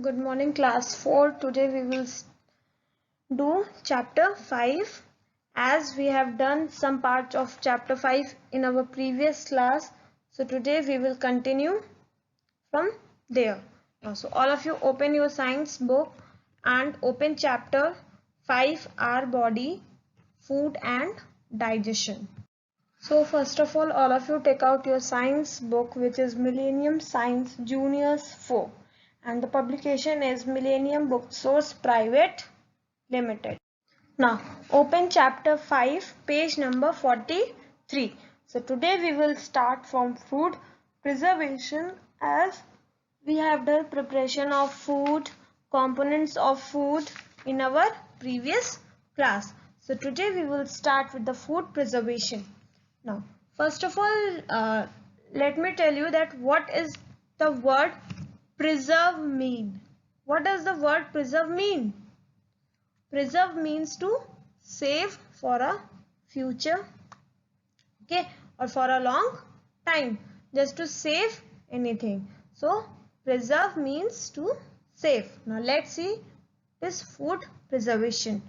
Good morning, class 4. Today we will do chapter 5 as we have done some parts of chapter 5 in our previous class. So today we will continue from there. So all of you open your science book and open chapter 5, our body, food and digestion. So first of all of you take out your science book, which is Millennium Science Juniors 4, and the publication is Millennium Book Source Private Limited. Now open chapter 5, page number 43. So today we will start from food preservation, as we have done preparation of food, components of food in our previous class. So today we will start with the food preservation. Now, first of all, let me tell you that what is the word preserve mean? What does the word preserve mean? Preserve means to save for a future, okay, or for a long time, just to save anything. So, preserve means to save. Now, let's see this food preservation.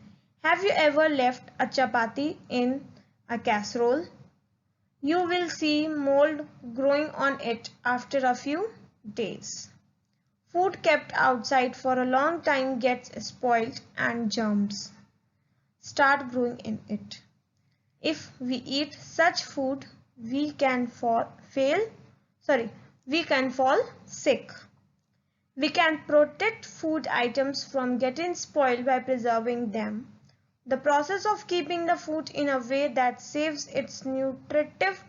Have you ever left a chapati in a casserole? You will see mold growing on it after a few days. Food kept outside for a long time gets spoiled and germs start growing in it. If we eat such food, we can fall sick. We can protect food items from getting spoiled by preserving them. The process of keeping the food in a way that saves its nutritive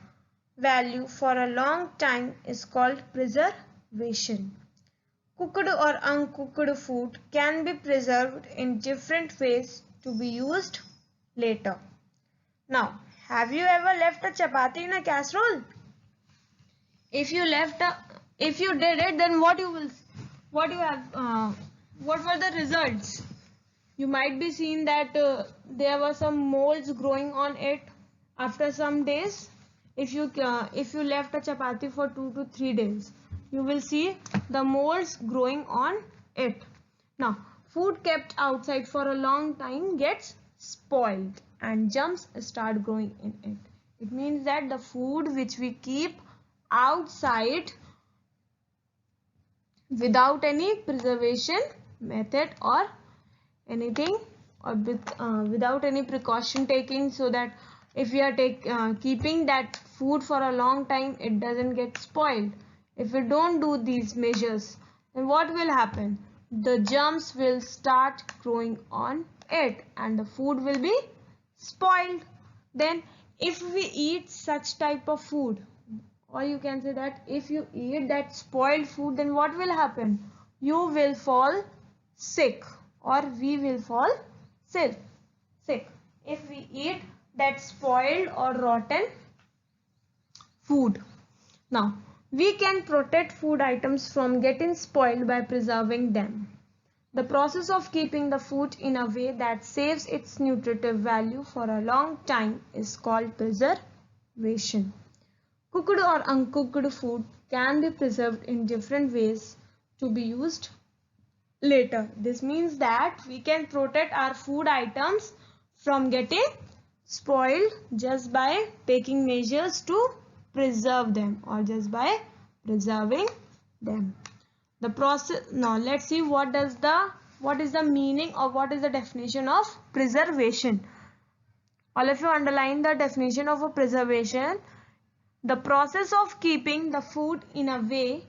value for a long time is called preservation. Cooked or uncooked food can be preserved in different ways to be used later. Now, have you ever left a chapati in a casserole? If you did it, then what were the results? You might be seeing that there were some molds growing on it after some days. If you left a chapati for 2 to 3 days, you will see the molds growing on it. Now, food kept outside for a long time gets spoiled and germs start growing in it. It means that the food which we keep outside without any preservation method or anything, or without any precaution taking, so that if we are keeping that food for a long time, it doesn't get spoiled. If we don't do these measures, then what will happen? The germs will start growing on it and the food will be spoiled. Then if we eat such type of food, or you can say that if you eat that spoiled food, then what will happen? You will fall sick, or we will fall sick if we eat that spoiled or rotten food. Now, we can protect food items from getting spoiled by preserving them. The process of keeping the food in a way that saves its nutritive value for a long time is called preservation. Cooked or uncooked food can be preserved in different ways to be used later. This means that we can protect our food items from getting spoiled just by taking measures to preserve them, or just by preserving them. The process. Now let's see what is the meaning, or what is the definition of preservation. All of you underline the definition of a preservation. The process of keeping the food in a way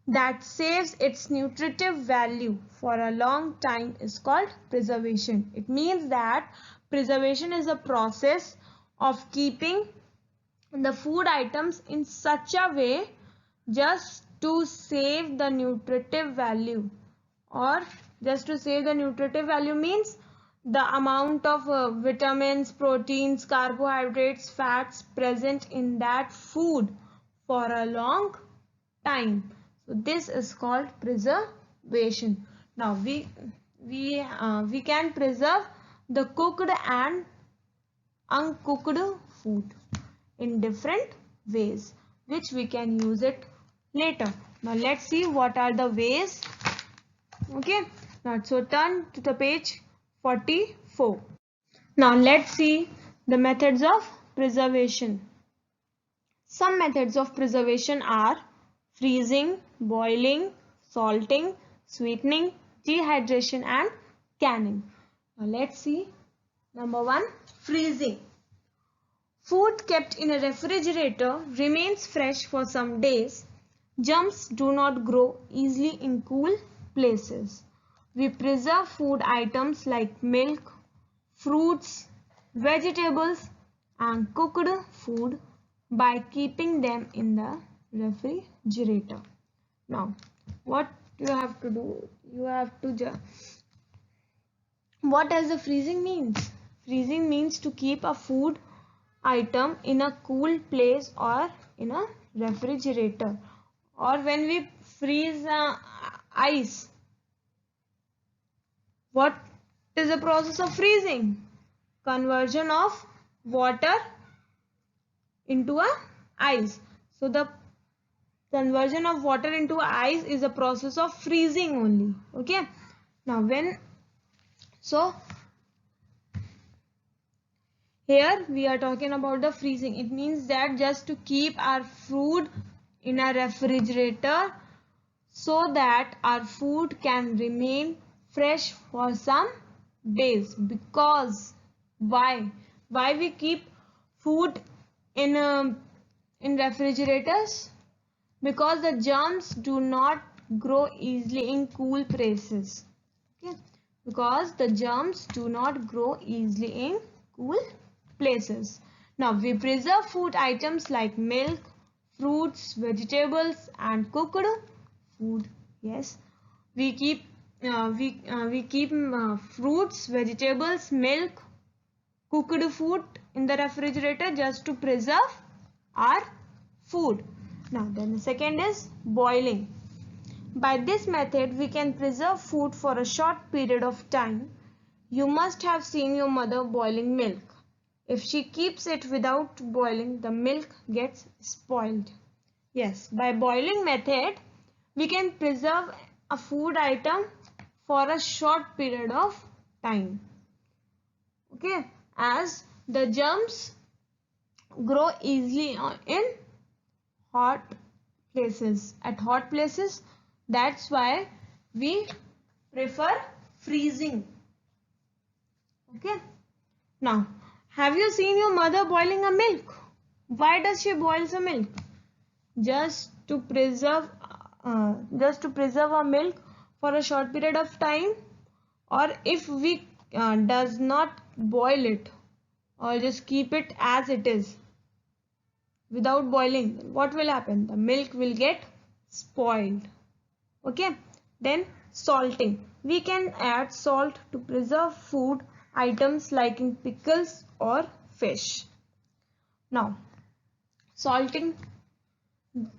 that saves its nutritive value for a long time is called preservation. It means that preservation is a process of keeping the food items in such a way just to save the nutritive value, or just to save the nutritive value means the amount of vitamins, proteins, carbohydrates, fats present in that food for a long time. So this is called preservation. Now we can preserve the cooked and uncooked food in different ways, which we can use it later. Now let's see what are the ways Okay, now so turn to the page 44. Now let's see the methods of preservation. Some methods of preservation are freezing, boiling, salting, sweetening, dehydration and canning. Now let's see. Number 1, freezing. Food kept in a refrigerator remains fresh for some days. Germs do not grow easily in cool places. We preserve food items like milk, fruits, vegetables and cooked food by keeping them in the refrigerator. Now, what you have to do? You have to what does the freezing means? Freezing means to keep a food item in a cool place or in a refrigerator. Or when we freeze ice, what is the process of freezing? Conversion of water into a ice. So the conversion of water into ice is a process of freezing only. Okay. Now here we are talking about the freezing. It means that just to keep our food in a refrigerator so that our food can remain fresh for some days. Because why we keep food in refrigerators? Because the germs do not grow easily in cool places. Okay, because the germs do not grow easily in cool places. Now we preserve food items like milk, fruits, vegetables and cooked food. Yes, we keep fruits, vegetables, milk, cooked food in the refrigerator just to preserve our food. Now then the second is boiling. By this method we can preserve food for a short period of time. You must have seen your mother boiling milk. If she keeps it without boiling, the milk gets spoiled. Yes, by boiling method we can preserve a food item for a short period of time. Okay, as the germs grow easily in hot places. At hot places, that's why we prefer freezing. Okay. Now, have you seen your mother boiling a milk? Why does she boil the milk? Just to preserve a milk for a short period of time. Or if we does not boil it or just keep it as it is without boiling, what will happen? The milk will get spoiled. Okay. Then salting. We can add salt to preserve food items like in pickles or fish. Now, salting.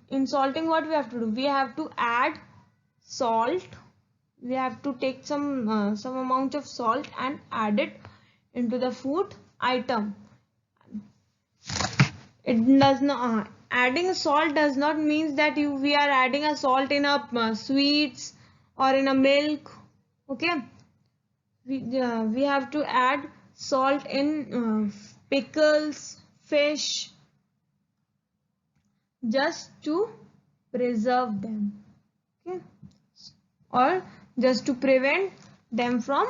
In salting, what we have to do? We have to add salt. We have to take some amount of salt and add it into the food item. It does not adding salt does not mean that we are adding a salt in a sweets or in a milk. Okay, we have to add salt in pickles, fish, just to preserve them. Okay, or just to prevent them from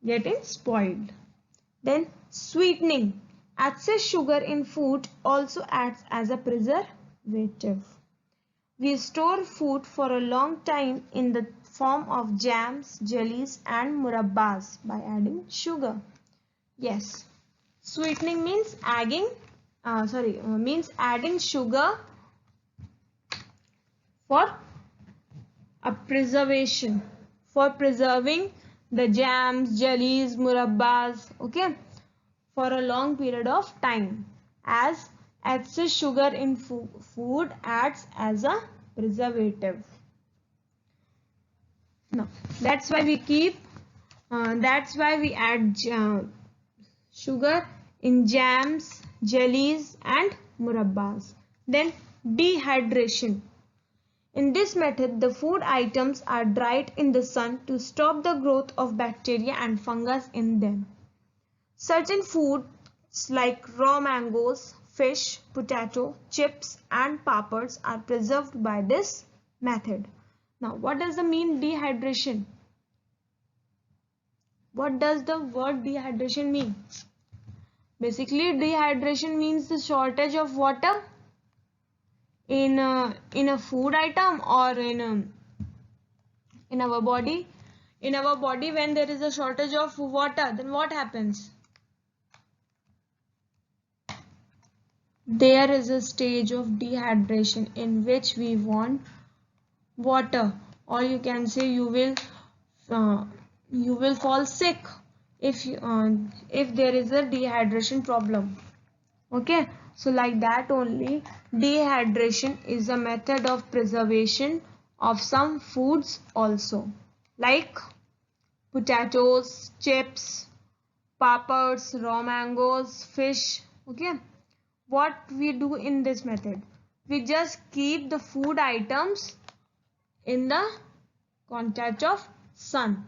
getting spoiled. Then sweetening. Excess sugar in food also acts as a preservative. We store food for a long time in the form of jams, jellies and murabbas by adding sugar. Yes, sweetening means adding sugar for a preservation, for preserving the jams, jellies, murabbas, okay, for a long period of time, as excess sugar in food acts as a preservative. Now, that's why we add sugar in jams, jellies and murabbas. Then dehydration. In this method, the food items are dried in the sun to stop the growth of bacteria and fungus in them. Certain foods like raw mangoes, fish, potato, chips and papads are preserved by this method. Now, what does the mean dehydration? What does the word dehydration mean? Basically, dehydration means the shortage of water in a food item or in our body. In our body, when there is a shortage of water, then what happens? There is a stage of dehydration in which we want water, or you can say you will fall sick if there is a dehydration problem. Okay, so like that only, dehydration is a method of preservation of some foods also, like potatoes, chips, papads, raw mangoes, fish. Okay, what we do in this method, we just keep the food items in the contact of sun.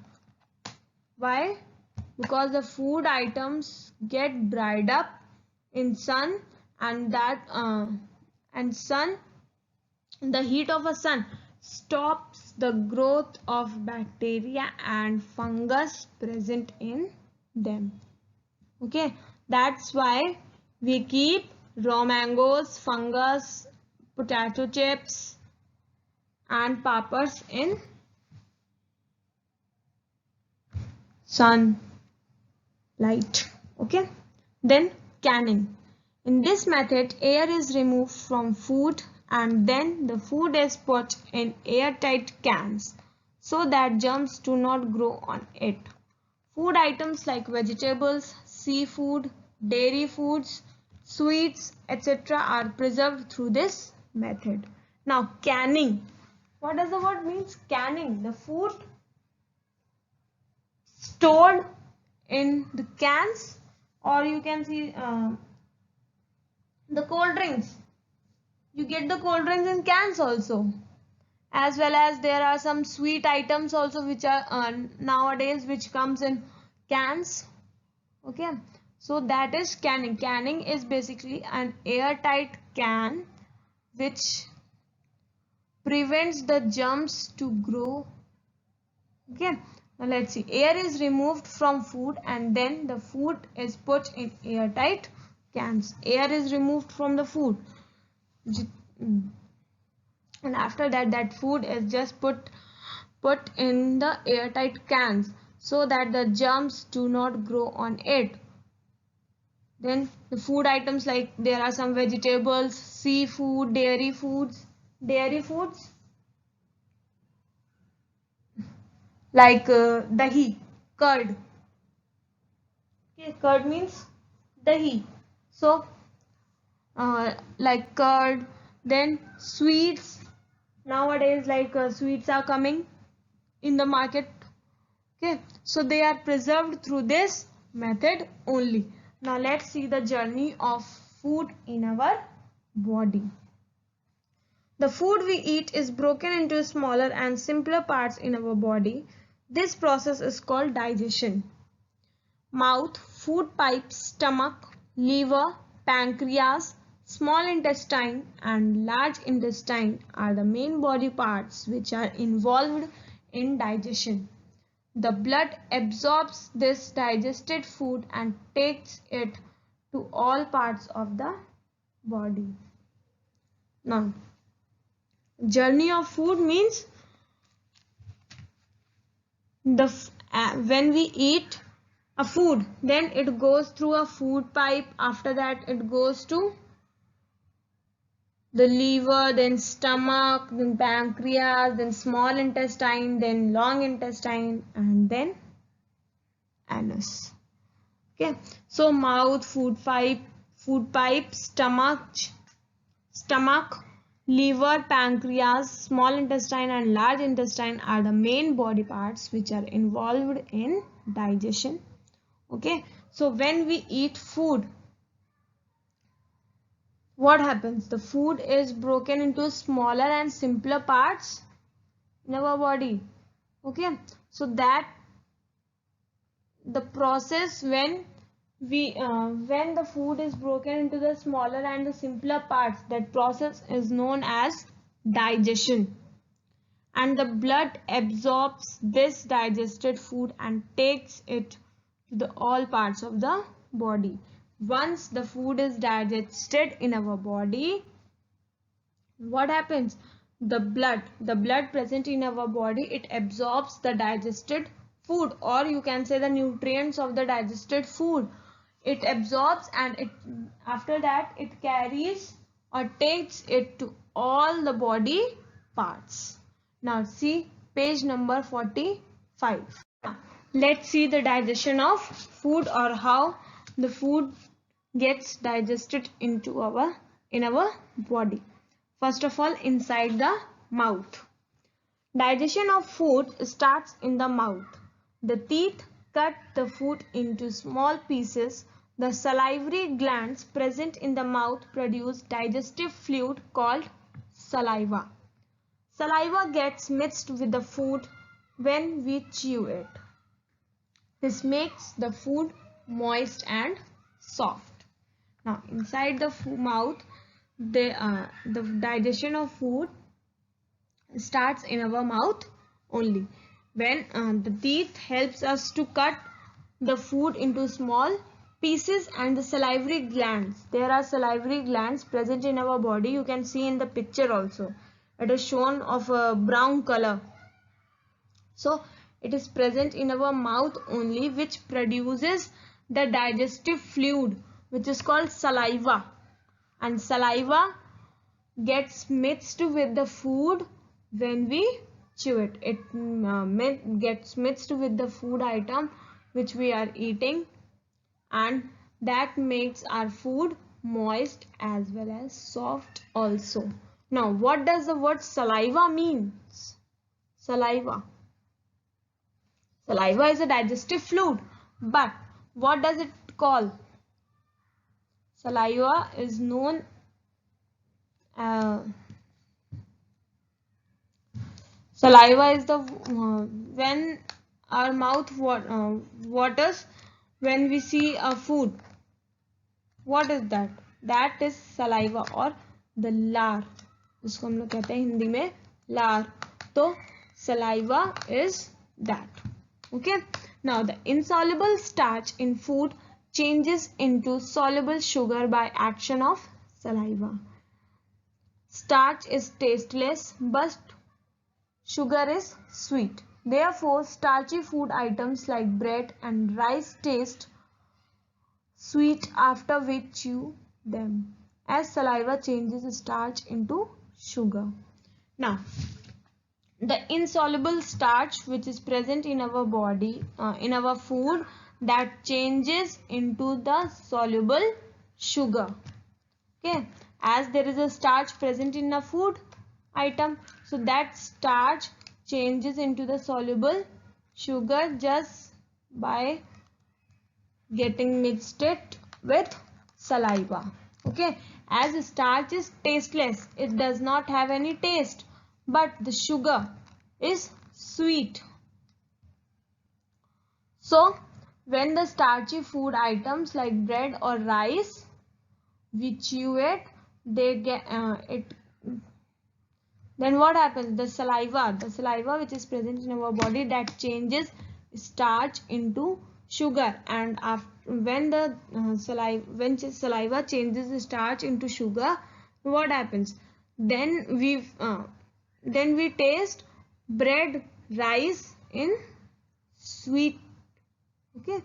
Why? Because the food items get dried up in sun, and the heat of a sun stops the growth of bacteria and fungus present in them. Okay, that's why we keep raw mangoes, fungus, potato chips and papads in sunlight. Okay, then canning. In this method, air is removed from food and then the food is put in airtight cans so that germs do not grow on it. Food items like vegetables, seafood, dairy foods, sweets, etc. are preserved through this method. Now, canning. What does the word means? Canning. The food stored in the cans, or you can see the cold drinks. You get the cold drinks in cans also, as well as there are some sweet items also which are nowadays which comes in cans. Okay, so that is canning. Canning is basically an airtight can which prevents the germs to grow. Okay, now let's see. Air is removed from food and then the food is put in airtight cans. Air is removed from the food, and after that, that food is just put in the airtight cans so that the germs do not grow on it. Then the food items, like there are some vegetables, seafood, dairy foods like dahi, curd. Okay, curd means dahi. So like curd, then sweets. Nowadays, like sweets are coming in the market. Okay, so they are preserved through this method only. Now let's see the journey of food in our body. The food we eat is broken into smaller and simpler parts in our body. This process is called digestion. Mouth, food pipes, stomach, liver, pancreas, small intestine and large intestine are the main body parts which are involved in digestion. The blood absorbs this digested food and takes it to all parts of the body. Now, journey of food means when we eat a food, then it goes through a food pipe. After that, it goes to the liver, then stomach, then pancreas, then small intestine, then long intestine, and then anus. Okay, so mouth, food pipe, stomach, liver, pancreas, small intestine and large intestine are the main body parts which are involved in digestion. Okay, so when we eat food, what happens? The food is broken into smaller and simpler parts in our body. Okay, so that the process when the food is broken into the smaller and the simpler parts, that process is known as digestion, and the blood absorbs this digested food and takes it to the all parts of the body. Once the food is digested in our body, what happens? The blood present in our body, it absorbs the digested food, or you can say the nutrients of the digested food. It absorbs, and it after that it carries or takes it to all the body parts. Now see page number 45. Let's see the digestion of food, or how the food gets digested into our body. First of all, inside the mouth. Digestion of food starts in the mouth. The teeth cut the food into small pieces. The salivary glands present in the mouth produce digestive fluid called saliva. Saliva gets mixed with the food when we chew it. This makes the food moist and soft. Now, inside the mouth, the digestion of food starts in our mouth only. When the teeth helps us to cut the food into small pieces, and the salivary glands, there are salivary glands present in our body. You can see in the picture also. It is shown of a brown color. So it is present in our mouth only, which produces the digestive fluid, which is called saliva. And saliva gets mixed with the food when we chew it. It gets mixed with the food item which we are eating, and that makes our food moist as well as soft also. Now, what does the word saliva means? Saliva. Saliva is a digestive fluid, but what does it call? Saliva is known saliva is the when our mouth waters when we see a food. What is that? That is saliva, or the लार, उसको हम लोग कहते हैं हिंदी में लार. तो saliva is that. Okay. Now the insoluble starch in food changes into soluble sugar by action of saliva. Starch is tasteless, but sugar is sweet. Therefore, starchy food items like bread and rice taste sweet after we chew them, as saliva changes starch into sugar. Now, the insoluble starch which is present in our body, in our food, that changes into the soluble sugar. Okay, as there is a starch present in a food item, so that starch changes into the soluble sugar just by getting mixed it with saliva. Okay, as starch is tasteless, it does not have any taste, but the sugar is sweet. So when the starchy food items like bread or rice, we chew it, they get then what happens? The saliva which is present in our body, that changes starch into sugar, and when the saliva changes starch into sugar, what happens? Then we taste bread, rice in sweet. Okay,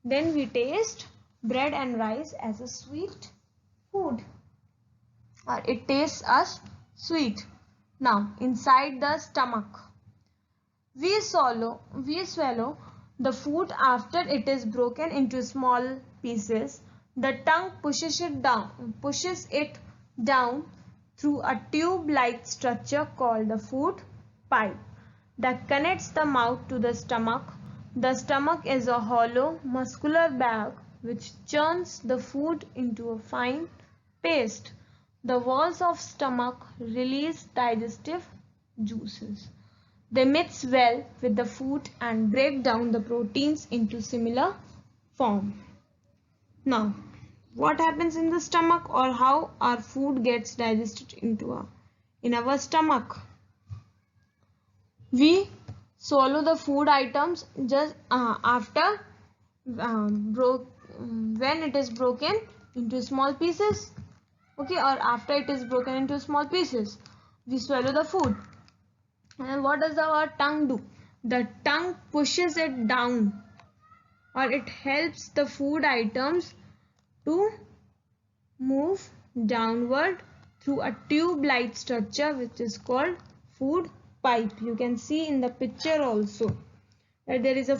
then we taste bread and rice as a sweet food, or it tastes us sweet. Now, inside the stomach, we swallow the food after it is broken into small pieces. The tongue pushes it down through a tube-like structure called the food pipe that connects the mouth to the stomach. The stomach is a hollow, muscular bag which churns the food into a fine paste. the walls of stomach release digestive juices. They mix well with the food and break down the proteins into similar form. Now, what happens in the stomach, or how our food gets digested in our stomach? We swallow the food items just after when it is broken into small pieces, okay, or after it is broken into small pieces, we swallow the food. And what does our tongue do? The tongue pushes it down, or it helps the food items to move downward through a tube-like structure which is called food pipe. You can see in the picture also that there is a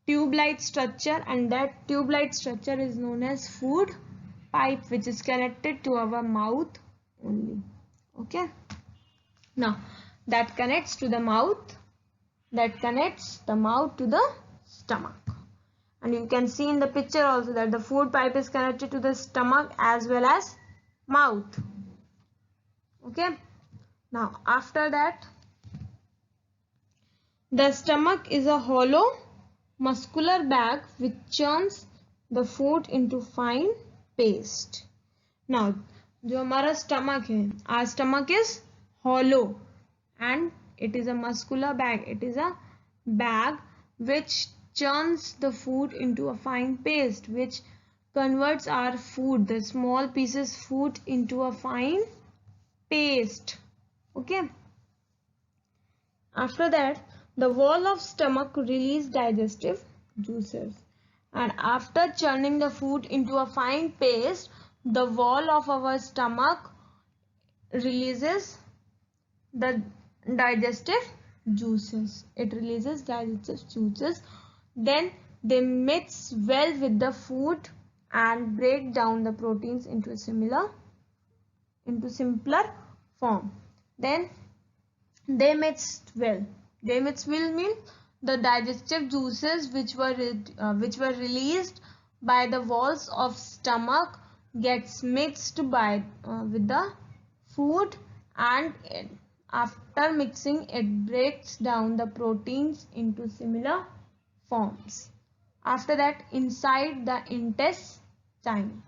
tube-like structure, and that tube-like structure is known as food pipe, which is connected to our mouth only. Okay. Now that connects to the mouth. That connects the mouth to the stomach. And you can see in the picture also that the food pipe is connected to the stomach as well as mouth. Okay. Now after that, the stomach is a hollow muscular bag which churns the food into fine paste. Now जो हमारा stomach है, our stomach is hollow and it is a muscular bag. It is a bag which churns the food into a fine paste, which converts our food, the small pieces food, into a fine paste. Okay. After that, the wall of stomach release digestive juices, and after churning the food into a fine paste, the wall of our stomach releases the digestive juices. It releases digestive juices. Then they mix well with the food and break down the proteins into simpler form. Then they mixed well. They mixed well mean the digestive juices which were released by the walls of stomach gets mixed with the food, and after mixing it breaks down the proteins into similar forms. After that, inside the intestine,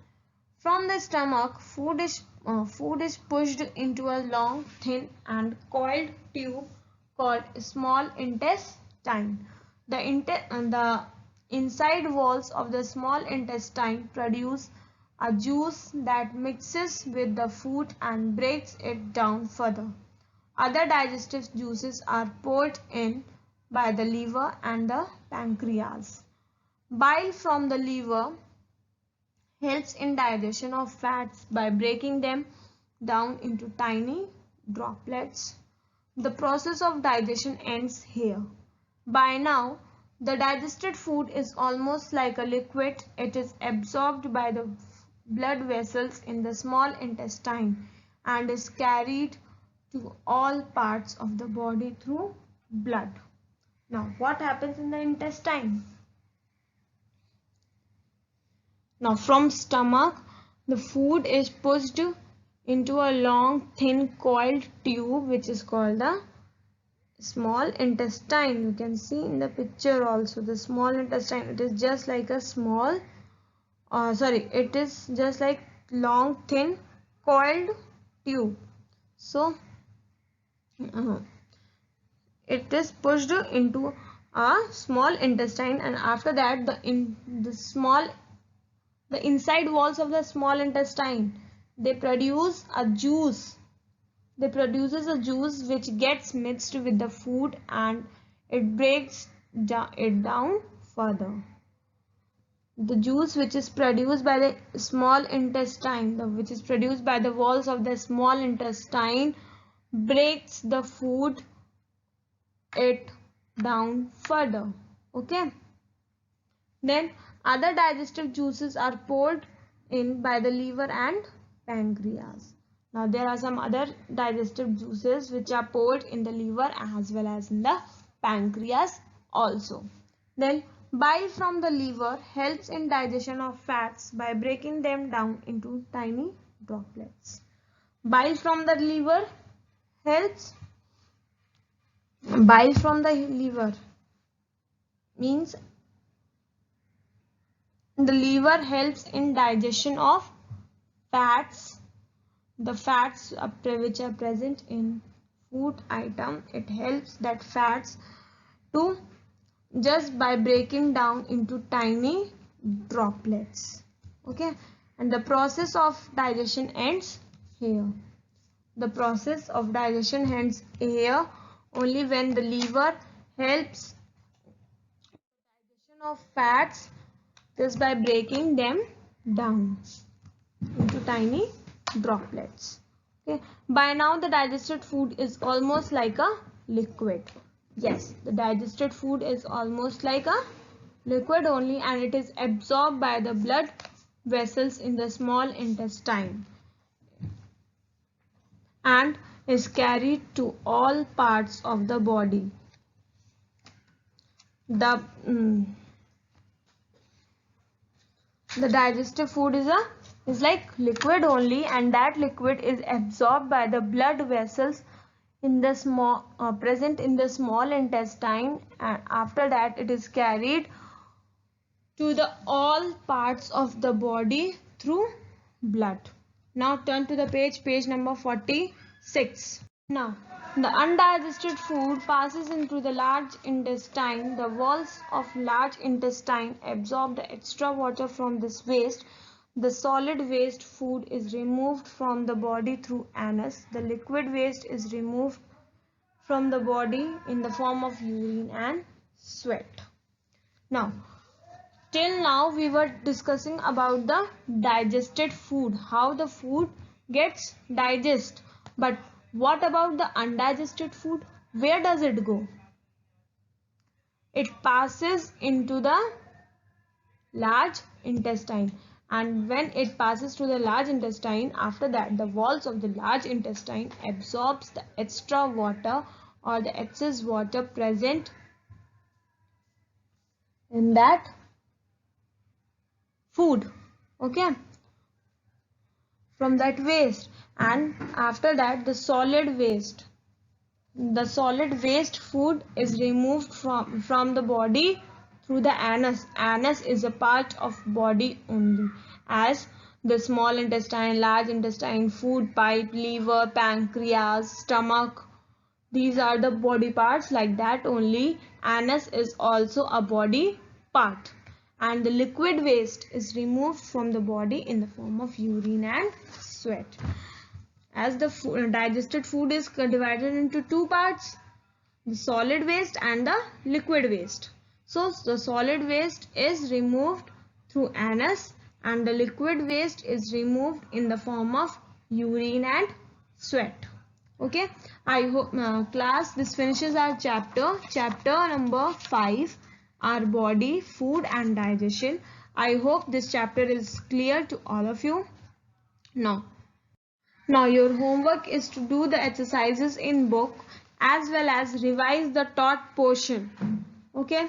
from the stomach, food is pushed into a long, thin and coiled tube called small intestine. The inside walls of the small intestine produce a juice that mixes with the food and breaks it down further. Other digestive juices are poured in by the liver and the pancreas. Bile from the liver helps in digestion of fats by breaking them down into tiny droplets. The process of digestion ends here. By now, the digested food is almost like a liquid. It is absorbed by the blood vessels in the small intestine and is carried to all parts of the body through blood. Now, what happens in the intestine? Now, from stomach, the food is pushed into a long, thin, coiled tube which is called the small intestine. You can see in the picture also the small intestine. It is just like a small, it is just like long, thin, coiled tube. So, it is pushed into a small intestine, and after that the inside walls of the small intestine, they produce a juice. They produces a juice which gets mixed with the food and it breaks it down further. The juice which is produced by the small intestine, which is produced by the walls of the small intestine, breaks the food it down further. Okay. Then other digestive juices are poured in by the liver and pancreas. Now there are some other digestive juices which are poured in the liver as well as in the pancreas also. Then Bile from the liver helps in digestion of fats by breaking them down into tiny droplets. Bile from the liver helps. Bile from the liver means the liver helps in digestion of fats. The fats which are present in food item, it helps that fats to just by breaking down into tiny droplets. Okay, and the process of digestion ends here. The process of digestion ends here only when the liver helps digestion of fats just by breaking them down into tiny droplets. Okay, by now the digested food is almost like a liquid. Yes, the digested food is almost like a liquid only, and it is absorbed by the blood vessels in the small intestine and is carried to all parts of the body. The digestive food is like liquid only, and that liquid is absorbed by the blood vessels in the small present in the small intestine, and after that it is carried to the all parts of the body through blood. Now turn to the page number 46. Now the undigested food passes into the large intestine. The walls of large intestine absorb the extra water from this waste. The solid waste food is removed from the body through anus. The liquid waste is removed from the body in the form of urine and sweat. Now, till now we were discussing about the digested food, how the food gets digested. But what about the undigested food? Where does it go? It passes into the large intestine, and when it passes to the large intestine, after that the walls of the large intestine absorbs the extra water or the excess water present in that food, okay, from that waste. And after that the solid waste food is removed from the body through the anus. Anus is a part of body only, as the small intestine, large intestine, food pipe, liver, pancreas, stomach, these are the body parts. Like that only anus is also a body part, and the liquid waste is removed from the body in the form of urine and sweat. As the digested food is divided into two parts, the solid waste and the liquid waste. So the solid waste is removed through anus, and the liquid waste is removed in the form of urine and sweat. Okay, I hope class, this finishes our chapter number 5, our body, food and digestion. I hope this chapter is clear to all of you. Now your homework is to do the exercises in book as well as revise the taught portion. Okay.